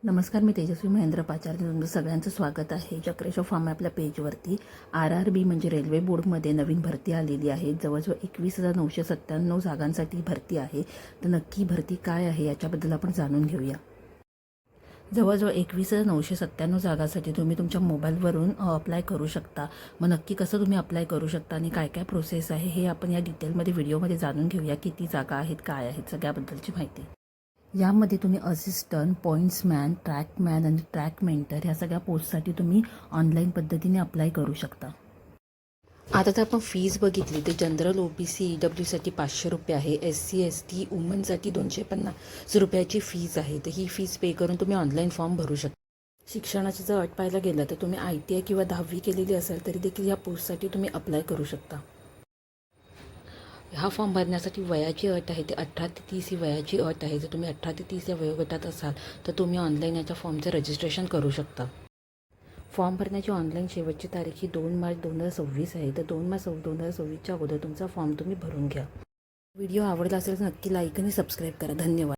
नमस्कार, मी तेजस्वी महेंद्र पाचार्य. तुमचं सगळ्यांचं स्वागत आहे चक्रेश्वर फार्म आपल्या पेजवरती. RRB म्हणजे रेल्वे बोर्डमध्ये नवीन भरती आलेली आहे. जवळजवळ 21,997 जागांसाठी भरती आहे. तर नक्की भरती काय आहे याच्याबद्दल आपण जाणून घेऊया. जवळजवळ 21,997 जागांसाठी तुम्ही तुमच्या मोबाईलवरून अप्लाय करू शकता. मग नक्की कसं तुम्ही अप्लाय करू शकता आणि काय काय प्रोसेस आहे हे आपण या डिटेलमध्ये व्हिडिओमध्ये जाणून घेऊया. किती जागा आहेत, काय आहेत, सगळ्याबद्दलची माहिती. यामध्ये तुम्ही असिस्टंट, पॉईंट्समॅन, ट्रॅकमॅन आणि ट्रॅक मेंटर ह्या सगळ्या पोस्टसाठी तुम्ही ऑनलाईन पद्धतीने अप्लाय करू शकता. आता जर आपण फीज बघितली तर जनरल OBC EWसाठी 500 रुपये आहे. SC ST वुमनसाठी 250 रुपयाची फीज आहे. तर ही फीज पे करून तुम्ही ऑनलाईन फॉर्म भरू शकता. शिक्षणाची जर अट पाहायला गेलं तर तुम्ही ITI किंवा 10वी केलेली असेल तरी देखील या पोस्टसाठी तुम्ही अप्लाय करू शकता. हा फॉर्म भरण्यासाठी वयाची अट आहे ते 18 ते 30 ही वयाची अट आहे. जर तुम्ही 18 ते 30 या वयोगटात असाल तर तुम्ही ऑनलाईन याच्या फॉर्मचं रजिस्ट्रेशन करू शकता. फॉर्म भरण्याची ऑनलाईन शेवटची तारीख ही 2 मार्च 2026 आहे. तर 2 मार्च 2026च्या अगोदर तुमचा फॉर्म तुम्ही भरून घ्या. व्हिडिओ आवडला असेल तर नक्की लाईक आणि सबस्क्राईब करा. धन्यवाद.